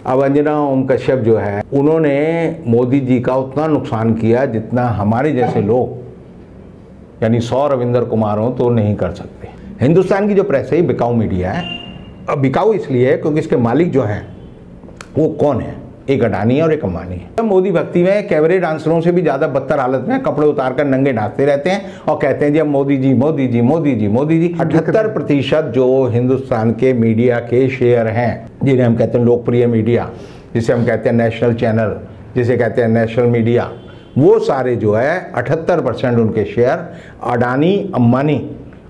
अब अंजना ओम कश्यप जो है, उन्होंने मोदी जी का उतना नुकसान किया जितना हमारे जैसे लोग यानी 100 रविंदर कुमार हो तो नहीं कर सकते। हिंदुस्तान की जो प्रेस है बिकाऊ मीडिया है। अब बिकाऊ इसलिए है क्योंकि इसके मालिक जो हैं वो कौन है, एक अडानी है और एक अंबानी है। मोदी भक्ति में कैबरे डांसरों से भी ज़्यादा बदतर हालत में कपड़े उतारकर नंगे नाचते रहते हैं और कहते हैं जी अब मोदी जी मोदी जी मोदी जी मोदी जी। 78% जो हिंदुस्तान के मीडिया के शेयर हैं, जिन्हें हम कहते हैं लोकप्रिय मीडिया, जिसे हम कहते हैं नेशनल चैनल, जिसे कहते हैं नेशनल मीडिया, वो सारे जो है 78% उनके शेयर अडानी, अंबानी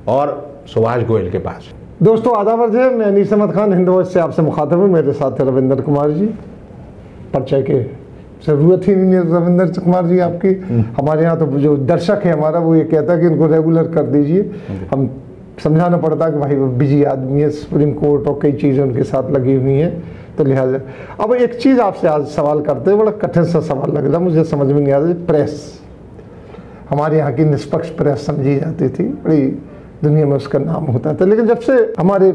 और सुभाष गोयल के पास। दोस्तों आदाब अर्ज़ है, मैं अनीस अहमद खान हिंद वॉइस से आपसे मुखातब हूँ। मेरे साथ है रविंदर कुमार जी। परिचय के ज़रूरत ही नहीं है रविंदर कुमार जी आपकी। हमारे यहाँ तो जो दर्शक है हमारा वो ये कहता है कि इनको रेगुलर कर दीजिए। हम समझाना पड़ता है कि भाई वो बिजी आदमी है, सुप्रीम कोर्ट और कई चीज़ें उनके साथ लगी हुई हैं, तो लिहाजा। अब एक चीज़ आपसे आज सवाल करते हैं, बड़ा कठिन सा सवाल लग रहा है, मुझे समझ में नहीं आ रहा। प्रेस, हमारे यहाँ की निष्पक्ष प्रेस समझी जाती थी, बड़ी दुनिया में उसका नाम होता था। लेकिन जब से हमारे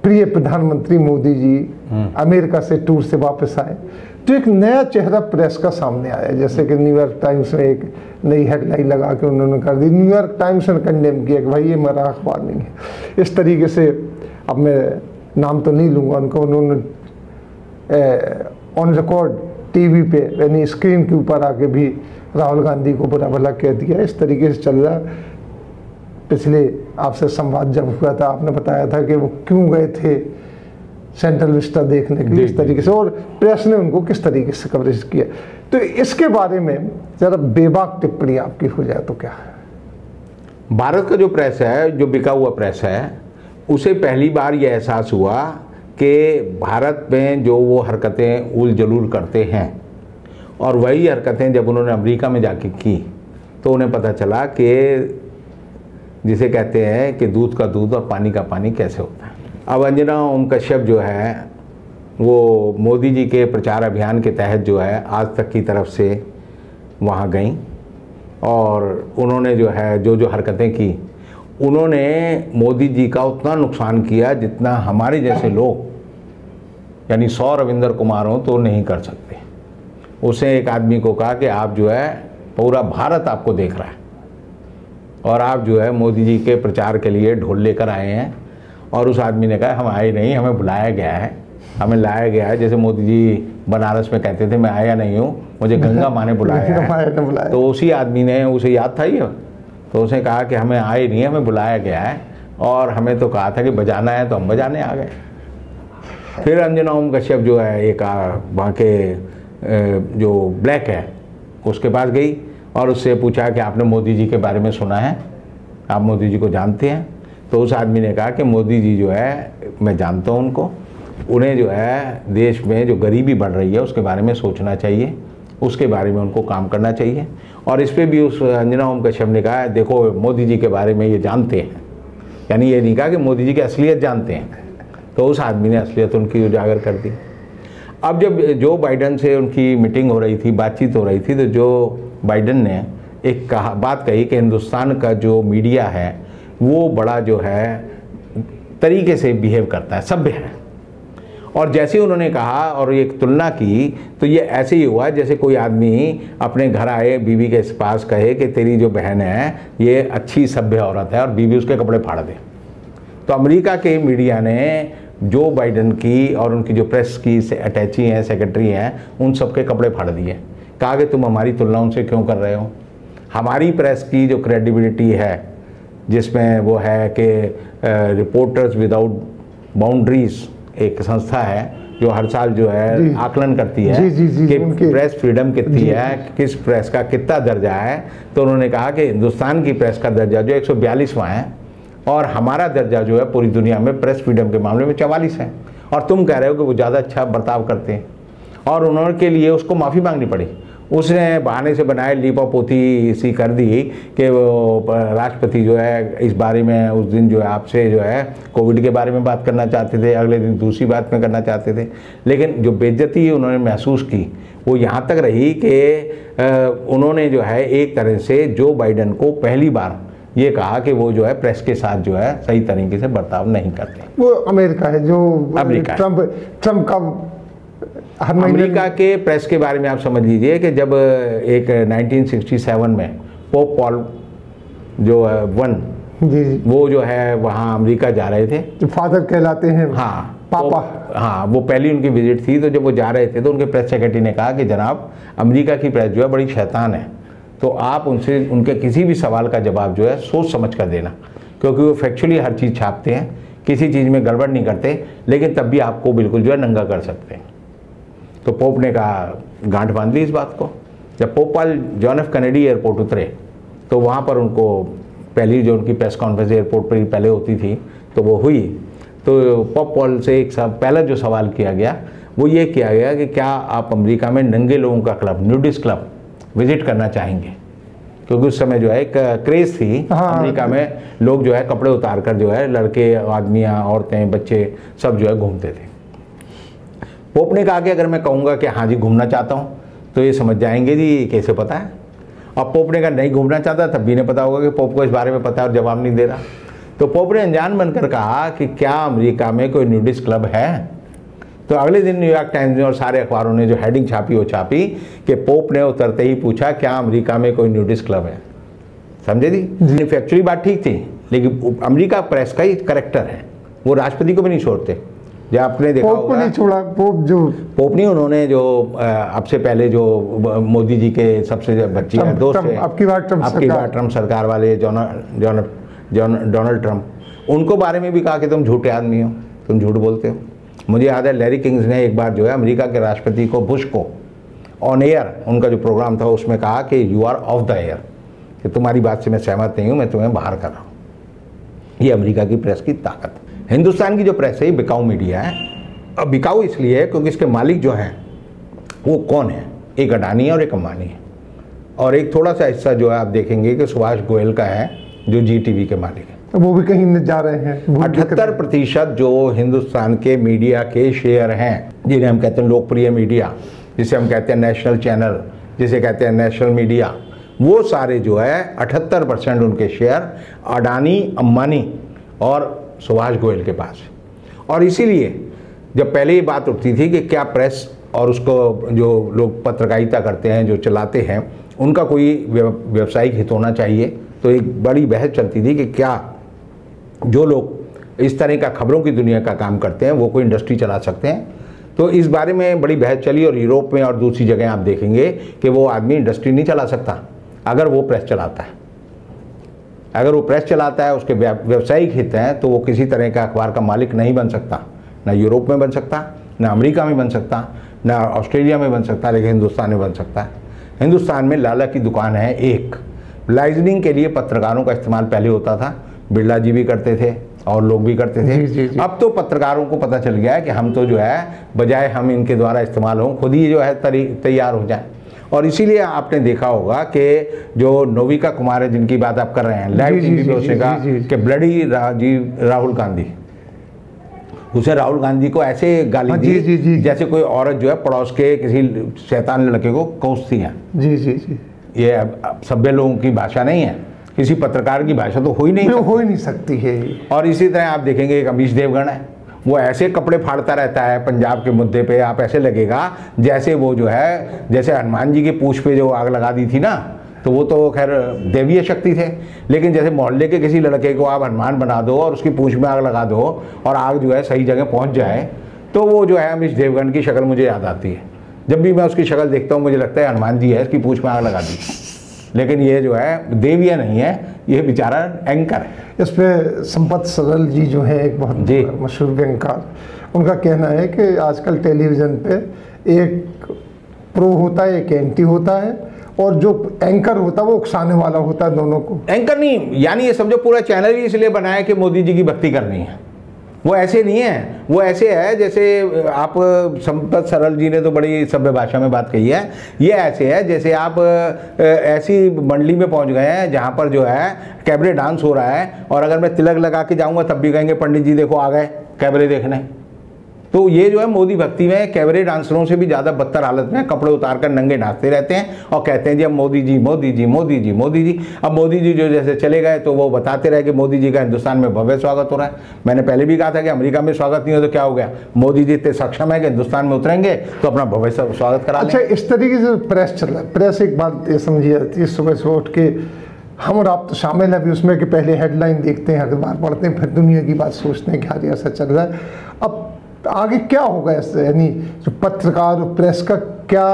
प्रिय प्रधानमंत्री मोदी जी अमेरिका से टूर से वापस आए तो एक नया चेहरा प्रेस का सामने आया। जैसे कि न्यूयॉर्क टाइम्स में एक नई हेडलाइन लगा के उन्होंने कर दी, न्यूयॉर्क टाइम्स ने कंडेम किया कि भाई ये मेरा अखबार नहीं है। इस तरीके से, अब मैं नाम तो नहीं लूँगा उनको, उन्होंने ऑन रिकॉर्ड टीवी पे यानी स्क्रीन के ऊपर आके भी राहुल गांधी को बुरा भला कह दिया। इस तरीके से चल रहा। पिछले आपसे संवाद जब हुआ था आपने बताया था कि वो क्यों गए थे सेंट्रल विस्टा देखने के लिए, इस तरीके से, और प्रेस ने उनको किस तरीके से कवरेज किया। तो इसके बारे में जरा बेबाक टिप्पणी आपकी हो जाए तो क्या है? भारत का जो प्रेस है, जो बिका हुआ प्रेस है, उसे पहली बार यह एहसास हुआ कि भारत में जो वो हरकतें उल जलूल करते हैं और वही हरकतें जब उन्होंने अमेरिका में जाके की तो उन्हें पता चला कि जिसे कहते हैं कि दूध का दूध और पानी का पानी कैसे होता है। अब अंजना ओम कश्यप जो है वो मोदी जी के प्रचार अभियान के तहत जो है आज तक की तरफ से वहाँ गई और उन्होंने जो है जो हरकतें की, उन्होंने मोदी जी का उतना नुकसान किया जितना हमारे जैसे लोग यानी 100 रविंदर कुमार हो तो नहीं कर सकते। उसने एक आदमी को कहा कि आप जो है पूरा भारत आपको देख रहा है और आप जो है मोदी जी के प्रचार के लिए ढोल लेकर आए हैं। और उस आदमी ने कहा हम आए नहीं, हमें बुलाया गया है, हमें लाया गया है। जैसे मोदी जी बनारस में कहते थे मैं आया नहीं हूँ, मुझे गंगा माँ ने बुलाया है। तो उसी आदमी ने, उसे याद था ये, तो उसने कहा कि हमें आए नहीं, हमें बुलाया गया है और हमें तो कहा था कि बजाना है तो हम बजाने आ गए। फिर अंजना ओम कश्यप जो है एक वहाँ के जो ब्लैक है उसके पास गई और उससे पूछा कि आपने मोदी जी के बारे में सुना है, आप मोदी जी को जानते हैं? तो उस आदमी ने कहा कि मोदी जी जो है मैं जानता हूँ उनको, उन्हें जो है देश में जो गरीबी बढ़ रही है उसके बारे में सोचना चाहिए, उसके बारे में उनको काम करना चाहिए। और इस पर भी उस अंजना ओम कश्यप ने कहा देखो मोदी जी के बारे में ये जानते हैं, यानी ये नहीं कहा कि मोदी जी की असलियत जानते हैं। तो उस आदमी ने असलियत उनकी उजागर कर दी। अब जब जो बाइडन से उनकी मीटिंग हो रही थी, बातचीत हो रही थी, तो जो बाइडन ने एक बात कही कि हिंदुस्तान का जो मीडिया है वो बड़ा जो है तरीके से बिहेव करता है, सभ्य है। और जैसे उन्होंने कहा और एक तुलना की तो ये ऐसे ही हुआ जैसे कोई आदमी अपने घर आए, बीवी के पास कहे कि तेरी जो बहन है ये अच्छी सभ्य औरत है और बीवी उसके कपड़े फाड़ दे। तो अमेरिका के मीडिया ने जो बाइडन की और उनकी जो प्रेस की अटैची हैं, सेक्रेटरी हैं, उन सबके कपड़े फाड़ दिए। कहा कि तुम हमारी तुलना उनसे क्यों कर रहे हो? हमारी प्रेस की जो क्रेडिबिलिटी है जिसमें वो है कि रिपोर्टर्स विदाउट बाउंड्रीज एक संस्था है जो हर साल जो है आकलन करती है कि प्रेस फ्रीडम कितनी है, किस प्रेस का कितना दर्जा है। तो उन्होंने कहा कि हिंदुस्तान की प्रेस का दर्जा जो 142वां है और हमारा दर्जा जो है पूरी दुनिया में प्रेस फ्रीडम के मामले में 44 है, और तुम कह रहे हो कि वो ज़्यादा अच्छा बर्ताव करते हैं। और उन्होंने के लिए उसको माफ़ी मांगनी पड़ी। उसने बहाने से बनाए लीपापोती सी कर दी कि वो राष्ट्रपति जो है इस बारे में उस दिन जो है आपसे जो है कोविड के बारे में बात करना चाहते थे, अगले दिन दूसरी बात में करना चाहते थे। लेकिन जो बेइज्जती उन्होंने महसूस की वो यहाँ तक रही कि उन्होंने जो है एक तरह से जो बाइडन को पहली बार ये कहा कि वो जो है प्रेस के साथ जो है सही तरीके से बर्ताव नहीं करते। वो अमेरिका है जो अमेरिका ट्रम्प का हर महीने अमेरिका के प्रेस के बारे में आप समझ लीजिए कि जब एक 1967 में पोप पॉल जो है जी जी वो जो है वहाँ अमेरिका जा रहे थे, जो फादर कहलाते हैं, हाँ पापा, हाँ वो पहली उनकी विजिट थी। तो जब वो जा रहे थे तो उनके प्रेस सेक्रेटरी ने कहा कि जनाब अमेरिका की प्रेस जो है बड़ी शैतान है, तो आप उनसे उनके किसी भी सवाल का जवाब जो है सोच समझ कर देना, क्योंकि वो फैक्चुअली हर चीज़ छापते हैं, किसी चीज़ में गड़बड़ नहीं करते, लेकिन तब भी आपको बिल्कुल जो है नंगा कर सकते हैं। तो पोप ने कहा, गांठ बांध ली इस बात को। जब pope Paul John F Kennedy airport उतरे तो वहाँ पर उनको पहली जो उनकी प्रेस कॉन्फ्रेंस एयरपोर्ट पर ही पहले होती थी तो वो हुई। तो पोप पॉल से एक पहला जो सवाल किया गया वो ये किया गया कि क्या आप अमेरिका में नंगे लोगों का क्लब, न्यूडिस्ट क्लब विजिट करना चाहेंगे, क्योंकि उस समय जो है एक क्रेज़ थी अमेरिका में, लोग जो है कपड़े उतार कर जो है लड़के, आदमियाँ, औरतें, बच्चे सब जो है घूमते थे। पोप ने कहा कि अगर मैं कहूँगा कि हाँ जी घूमना चाहता हूँ तो ये समझ जाएंगे जी कैसे पता है। अब पोप ने कहा नहीं घूमना चाहता, तब भी नहीं पता होगा कि पोप को इस बारे में पता है और जवाब नहीं दे रहा। तो पोप ने अनजान बनकर कहा कि क्या अमेरिका में कोई न्यूडिस्ट क्लब है। तो अगले दिन न्यूयॉर्क टाइम्स ने और सारे अखबारों ने जो हेडिंग छापी वो छापी कि पोप ने उतरते ही पूछा क्या अमेरिका में कोई न्यूडिस्ट क्लब है। समझे जी? फैक्चुअली बात ठीक थी, लेकिन अमेरिका प्रेस का ही करेक्टर है, वो राष्ट्रपति को भी नहीं छोड़ते। जब आपने देखा पोप को नहीं छोड़ा, पोप नहीं, उन्होंने जो आपसे पहले जो मोदी जी के सबसे दोस्त थे, आपकी बार ट्रम्प सरकार वाले डोनाल्ड ट्रम्प, उनको बारे में भी कहा कि तुम झूठे आदमी हो, तुम झूठ बोलते हो। मुझे याद है लैरी किंग्स ने एक बार जो है अमेरिका के राष्ट्रपति को, बुश को, ऑन एयर उनका जो प्रोग्राम था उसमें कहा कि you are off the air, कि तुम्हारी बात से मैं सहमत नहीं हूँ, मैं तुम्हें बाहर कर रहा हूँ। ये अमेरिका की प्रेस की ताकत है। हिंदुस्तान की जो प्रेस है ये बिकाऊ मीडिया है। अब बिकाऊ इसलिए है क्योंकि इसके मालिक जो हैं वो कौन है, एक अडानी है और एक अंबानी है, और एक थोड़ा सा हिस्सा जो है आप देखेंगे कि सुभाष गोयल का है जो जी टीवी के मालिक है, वो भी कहीं जा रहे हैं। 78% जो हिंदुस्तान के मीडिया के शेयर हैं, जिन्हें हम कहते हैं लोकप्रिय मीडिया, जिसे हम कहते हैं नेशनल चैनल, जिसे कहते हैं नेशनल मीडिया, वो सारे जो है 78% उनके शेयर अडानी, अंबानी और सुभाष गोयल के पास है। और इसीलिए जब पहले ये बात उठती थी कि क्या प्रेस और उसको जो लोग पत्रकारिता करते हैं, जो चलाते हैं, उनका कोई व्यावसायिक हित होना चाहिए, तो एक बड़ी बहस चलती थी कि क्या जो लोग इस तरह का खबरों की दुनिया का काम करते हैं वो कोई इंडस्ट्री चला सकते हैं। तो इस बारे में बड़ी बहस चली, और यूरोप में और दूसरी जगह आप देखेंगे कि वो आदमी इंडस्ट्री नहीं चला सकता अगर वो प्रेस चलाता है। अगर वो प्रेस चलाता है, उसके व्यावसायिक हित हैं, तो वो किसी तरह का अखबार का मालिक नहीं बन सकता, ना यूरोप में बन सकता, ना अमेरिका में बन सकता, ना ऑस्ट्रेलिया में बन सकता, लेकिन हिंदुस्तान में बन सकता है। हिंदुस्तान में लाला की दुकान है एक। लाइजनिंग के लिए पत्रकारों का इस्तेमाल पहले होता था, बिरला जी भी करते थे और लोग भी करते थे। जी। अब तो पत्रकारों को पता चल गया है कि हम तो जो है बजाय हम इनके द्वारा इस्तेमाल हों, खुद ही जो है तैयार हो जाए। और इसीलिए आपने देखा होगा कि जो नोविका कुमार है जिनकी बात आप कर रहे हैं, लाइव टीवी पे उसने कहा कि ब्लडी राहुल गांधी, उसे राहुल गांधी को ऐसे गाली दी जैसे कोई औरत जो है पड़ोस के किसी शैतान लड़के को कोसती है। जी। ये सभ्य लोगों की भाषा नहीं है, किसी पत्रकार की भाषा तो हो ही नहीं सकती है। और इसी तरह आप देखेंगे एक अमीश देवगन है, वो ऐसे कपड़े फाड़ता रहता है पंजाब के मुद्दे पे, आप ऐसे लगेगा जैसे वो जो है, जैसे हनुमान जी की पूंछ पे जो आग लगा दी थी ना, तो वो तो खैर देवीय शक्ति थे, लेकिन जैसे मोहल्ले के किसी लड़के को आप हनुमान बना दो और उसकी पूंछ में आग लगा दो और आग जो है सही जगह पहुंच जाए, तो वो जो है अमीश देवगन की शक्ल मुझे याद आती है। जब भी मैं उसकी शक्ल देखता हूँ मुझे लगता है हनुमान जी है, इसकी पूंछ में आग लगा दी। लेकिन ये जो है देवीय नहीं है, ये बेचारा एंकर है। इस पे संपत सरल जी जो है एक बहुत मशहूर व्यंगकार, उनका कहना है कि आजकल टेलीविज़न पे एक प्रो होता है, एक एंटी होता है, और जो एंकर होता है वो उकसाने वाला होता है दोनों को। एंकर नहीं, यानी ये समझो पूरा चैनल ही इसलिए बनाया कि मोदी जी की भक्ति करनी है। वो ऐसे नहीं है, वो ऐसे है जैसे आप संपत सरल जी ने तो बड़ी सभ्य भाषा में बात कही है, ये ऐसे है जैसे आप ऐसी मंडली में पहुंच गए हैं जहां पर जो है कैबरे डांस हो रहा है, और अगर मैं तिलक लगा के जाऊंगा तब भी कहेंगे पंडित जी देखो आ गए कैबरे देखने। तो ये जो है मोदी भक्ति में कैबरे डांसरों से भी ज़्यादा बदतर हालत में कपड़े उतारकर नंगे नाचते रहते हैं और कहते हैं जी अब मोदी जी मोदी जी मोदी जी मोदी जी। अब मोदी जी जो जैसे चले गए तो वो बताते रहे कि मोदी जी का हिंदुस्तान में भव्य स्वागत हो रहा है। मैंने पहले भी कहा था कि अमेरिका में स्वागत नहीं हो तो क्या हो गया, मोदी जी इतने सक्षम है कि हिंदुस्तान में उतरेंगे तो अपना भव्य स्वागत करा। अच्छा, इस तरीके से प्रेस चल रहा है। प्रेस एक बात ये समझी जाती है, सुबह से उठ के हम और आप तो शामिल है भी उसमें कि पहले हेडलाइन देखते हैं, अखबार पढ़ते हैं, फिर दुनिया की बात सोचते हैं कि हाँ ऐसा चल रहा है। अब आगे क्या होगा इससे, यानी जो पत्रकार और प्रेस का क्या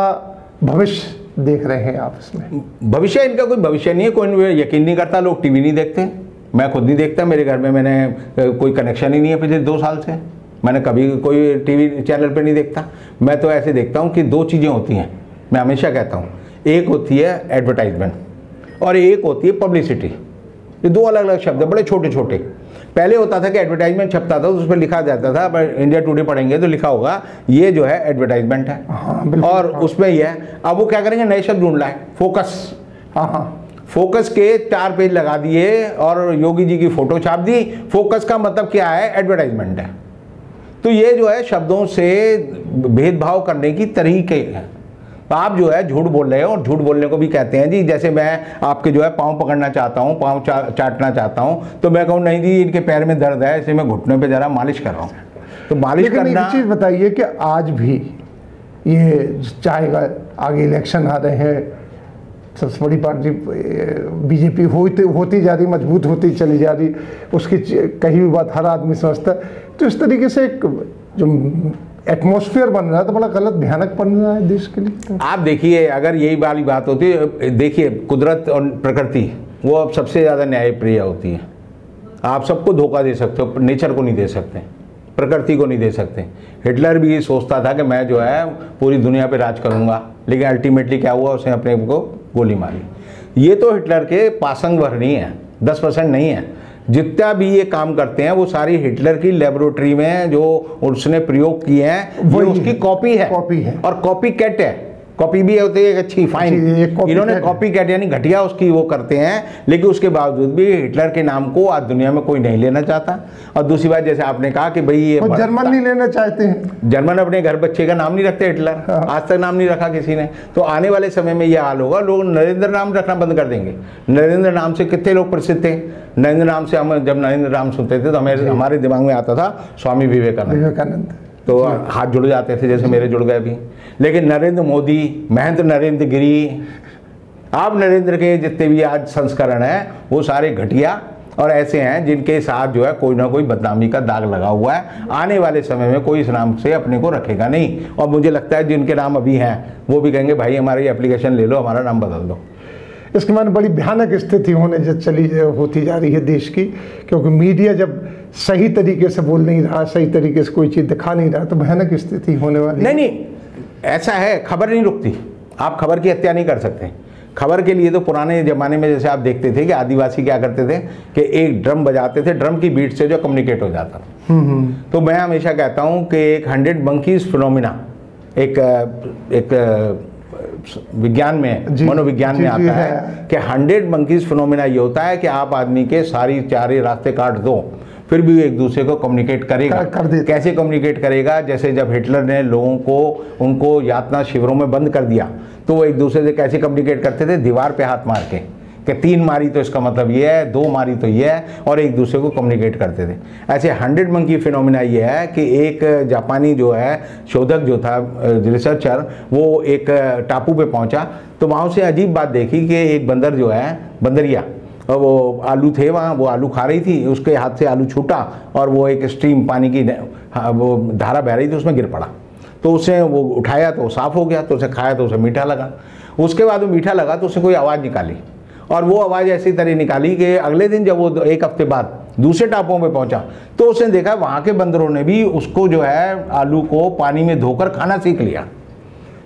भविष्य देख रहे हैं आप इसमें? भविष्य इनका कोई भविष्य नहीं है, कोई यकीन नहीं करता, लोग टीवी नहीं देखते, मैं खुद नहीं देखता, मेरे घर में मैंने कोई कनेक्शन ही नहीं है पिछले 2 साल से, मैंने कभी कोई टीवी चैनल पे नहीं देखता। मैं तो ऐसे देखता हूँ कि 2 चीज़ें होती हैं, मैं हमेशा कहता हूँ, एक होती है एडवर्टाइजमेंट और एक होती है पब्लिसिटी। ये 2 अलग अलग शब्द है, बड़े छोटे छोटे। पहले होता था कि एडवर्टाइजमेंट छपता था तो उस पर लिखा जाता था, पर इंडिया टुडे पढ़ेंगे तो लिखा होगा ये जो है एडवर्टाइजमेंट है। हाँ, और उसमें ये है, अब वो क्या करेंगे, नए शब्द ढूंढ लाए, फोकस। हाँ, फोकस के 4 पेज लगा दिए और योगी जी की फोटो छाप दी। फोकस का मतलब क्या है, एडवर्टाइजमेंट है। तो ये जो है शब्दों से भेदभाव करने की तरीके हैं। आप जो है झूठ बोल रहे हो और झूठ बोलने को भी कहते हैं जी, जैसे मैं आपके जो है पाँव पकड़ना चाहता हूँ, पाँव चाटना चाहता हूँ तो मैं कहूँ नहीं जी इनके पैर में दर्द है, इसे मैं घुटने पे जरा मालिश कर रहा हूँ, तो मालिश करना। एक चीज़ बताइए कि आज भी ये चाहेगा, आगे इलेक्शन आ रहे हैं, सबसे बड़ी पार्टी बीजेपी होती जा रही, मजबूत होती चली जा रही, उसकी कही हुई बात हर आदमी समझता है, तो इस तरीके से एक जो एटमॉस्फेयर बन रहा है तो बड़ा गलत भयानक बन रहा है देश के लिए। आप देखिए, अगर यही वाली बात होती है, देखिए कुदरत और प्रकृति वो अब सबसे ज़्यादा न्यायप्रिय होती है। आप सबको धोखा दे सकते हो, नेचर को नहीं दे सकते, प्रकृति को नहीं दे सकते। हिटलर भी सोचता था कि मैं जो है पूरी दुनिया पे राज करूंगा, लेकिन अल्टीमेटली क्या हुआ, उसने अपने को गोली मारी। ये तो हिटलर के पासंग भर नहीं है, 10% नहीं है। जितना भी ये काम करते हैं वो सारी हिटलर की लेबोरेटरी में जो उसने प्रयोग किए हैं वो उसकी कॉपी है और कॉपी कैट है। कॉपी भी होती है एक अच्छी फाइन, इन्होंने कॉपी कैट यानी घटिया उसकी वो करते हैं, लेकिन उसके बावजूद भी हिटलर के नाम को आज दुनिया में कोई नहीं लेना चाहता। और दूसरी बात, जैसे आपने कहा कि भाई ये जर्मन नहीं लेना चाहते हैं, जर्मन अपने घर बच्चे का नाम नहीं रखते, हिटलर आज तक नाम नहीं रखा किसी ने। तो आने वाले समय में ये हाल होगा, लोग नरेंद्र नाम रखना बंद कर देंगे। नरेंद्र नाम से कितने लोग प्रसिद्ध थे, नरेंद्र नाम से हम जब नरेंद्र नाम सुनते थे तो हमारे दिमाग में आता था स्वामी विवेकानंद, तो हाथ जुड़ जाते थे, जैसे मेरे जुड़ गए भी। लेकिन नरेंद्र मोदी, महेंद्र नरेंद्र गिरी, आप नरेंद्र के जितने भी आज संस्करण हैं वो सारे घटिया और ऐसे हैं जिनके साथ जो है कोई ना कोई बदनामी का दाग लगा हुआ है। आने वाले समय में कोई इस नाम से अपने को रखेगा नहीं, और मुझे लगता है जिनके नाम अभी हैं वो भी कहेंगे भाई हमारी एप्लीकेशन ले लो, हमारा नाम बदल दो। इसके माने बड़ी भयानक स्थिति होती जा रही है देश की, क्योंकि मीडिया जब सही तरीके से बोल नहीं रहा, सही तरीके से कोई चीज़ दिखा नहीं रहा, तो भयानक स्थिति होने वाली है। नहीं, ऐसा है, खबर नहीं रुकती, आप खबर की हत्या नहीं कर सकते। खबर के लिए तो पुराने ज़माने में जैसे आप देखते थे कि आदिवासी क्या करते थे कि एक ड्रम बजाते थे, ड्रम की बीट से जो कम्युनिकेट हो जाता। तो मैं हमेशा कहता हूँ कि एक 100 मंकीज फिनोमिना एक विज्ञान में, मनोविज्ञान में आता है कि 100 मंकीज फिनोमिना ये होता है कि आप आदमी के सारे रास्ते काट दो, फिर भी एक दूसरे को कम्युनिकेट करेगा। कैसे कम्युनिकेट करेगा, जैसे जब हिटलर ने लोगों को उनको यातना शिविरों में बंद कर दिया तो वो एक दूसरे से कैसे कम्युनिकेट करते थे, दीवार पे हाथ मार के कि 3 मारी तो इसका मतलब ये है, 2 मारी तो ये है, और एक दूसरे को कम्युनिकेट करते थे। ऐसे 100 मंकी फिनोमिना ये है कि एक जापानी जो है शोधक जो था, रिसर्चर, वो एक टापू पे पहुंचा तो वहाँ से अजीब बात देखी कि एक बंदर जो है, बंदरिया, और वो आलू थे वहाँ, वो आलू खा रही थी, उसके हाथ से आलू छूटा और वो एक स्ट्रीम पानी की वो धारा बह रही थी, उसमें गिर पड़ा। तो उसे वो उठाया तो साफ़ हो गया, तो उसे खाया तो उसे मीठा लगा। उसके बाद वो मीठा लगा तो उसने कोई आवाज़ निकाली, और वो आवाज़ ऐसी तरह निकाली कि अगले दिन जब वो 1 हफ्ते बाद दूसरे टापुओं पे पहुंचा तो उसने देखा वहाँ के बंदरों ने भी उसको जो है आलू को पानी में धोकर खाना सीख लिया।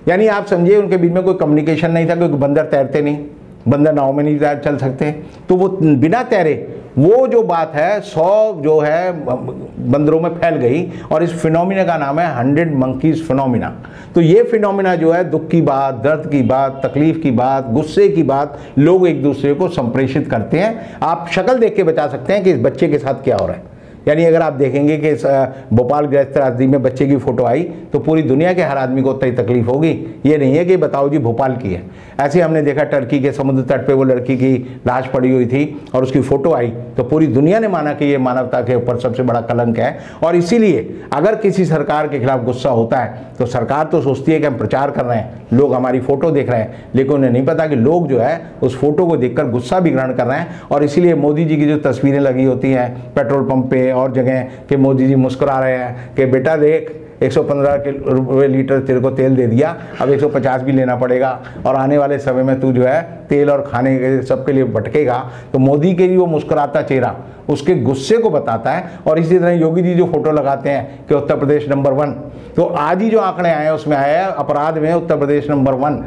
यानी आप समझिए उनके बीच में कोई कम्युनिकेशन नहीं था, क्योंकि बंदर तैरते नहीं, बंदर नाव में नहीं चल सकते, तो वो बिना तैरे वो जो बात है 100 जो है बंदरों में फैल गई, और इस फिनोमिना का नाम है 100 मंकीज फिनोमिना। तो ये फिनोमिना जो है दुख की बात, दर्द की बात, तकलीफ की बात, गुस्से की बात, लोग एक दूसरे को संप्रेषित करते हैं। आप शक्ल देख के बता सकते हैं कि इस बच्चे के साथ क्या हो रहा है, यानी अगर आप देखेंगे कि भोपाल गृह त्रासदी में बच्चे की फ़ोटो आई तो पूरी दुनिया के हर आदमी को उतनी तकलीफ होगी। ये नहीं है कि बताओ जी भोपाल की है। ऐसे हमने देखा टर्की के समुद्र तट पे वो लड़की की लाश पड़ी हुई थी और उसकी फ़ोटो आई तो पूरी दुनिया ने माना कि ये मानवता के ऊपर सबसे बड़ा कलंक है। और इसीलिए अगर किसी सरकार के खिलाफ गुस्सा होता है तो सरकार तो सोचती है कि हम प्रचार कर रहे हैं, लोग हमारी फ़ोटो देख रहे हैं, लेकिन उन्हें नहीं पता कि लोग जो है उस फोटो को देखकर गुस्सा भी ग्रहण कर रहे हैं। और इसीलिए मोदी जी की जो तस्वीरें लगी होती हैं पेट्रोल पंप पे और जगह कि मोदी जी मुस्कुरा रहे हैं कि बेटा देख 115 रुपये लीटर तेरे को तेल दे दिया, अब 150 भी लेना पड़ेगा और आने वाले समय में तू जो है तेल और खाने के सबके लिए भटकेगा। तो मोदी के लिए वो मुस्कुराता चेहरा उसके गुस्से को बताता है। और इसी तरह योगी जी जो फोटो लगाते हैं कि उत्तर प्रदेश नंबर 1, तो आज ही जो आंकड़े आए हैं उसमें आया है अपराध में उत्तर प्रदेश नंबर 1।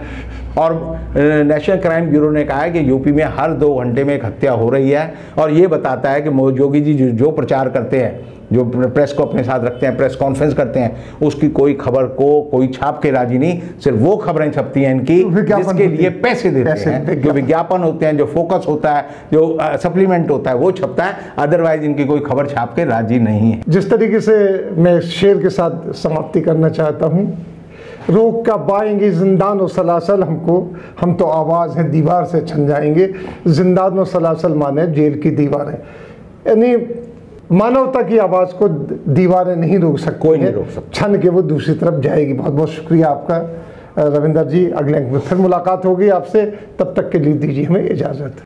और नेशनल क्राइम ब्यूरो ने कहा है कि यूपी में हर 2 घंटे में एक हत्या हो रही है। और ये बताता है कि योगी जी जो प्रचार करते हैं, जो प्रेस को अपने साथ रखते हैं, प्रेस कॉन्फ्रेंस करते हैं, उसकी कोई खबर को कोई छाप के राजी नहीं। सिर्फ वो खबरें छपती हैं इनकी जिसके लिए पैसे देते हैं, जो विज्ञापन होते हैं, जो फोकस होता है, जो सप्लीमेंट होता है वो छपता है। अदरवाइज इनकी कोई खबर छाप के राजी नहीं है। जिस तरीके से मैं शेर के साथ समाप्ति करना चाहता हूँ, रोक का पाएंगे जिंदान और सलासल हमको, हम तो आवाज़ है दीवार से छन जाएंगे। जिंदान और सलासल माने जेल की दीवारें, यानी मानवता की आवाज़ को दीवारें नहीं रोक सकती, कोई नहीं रोक सकता, छन के वो दूसरी तरफ जाएगी। बहुत बहुत शुक्रिया आपका रविंदर जी। अगले अंक में फिर मुलाकात होगी आपसे, तब तक के लिए दीजिए हमें इजाज़त।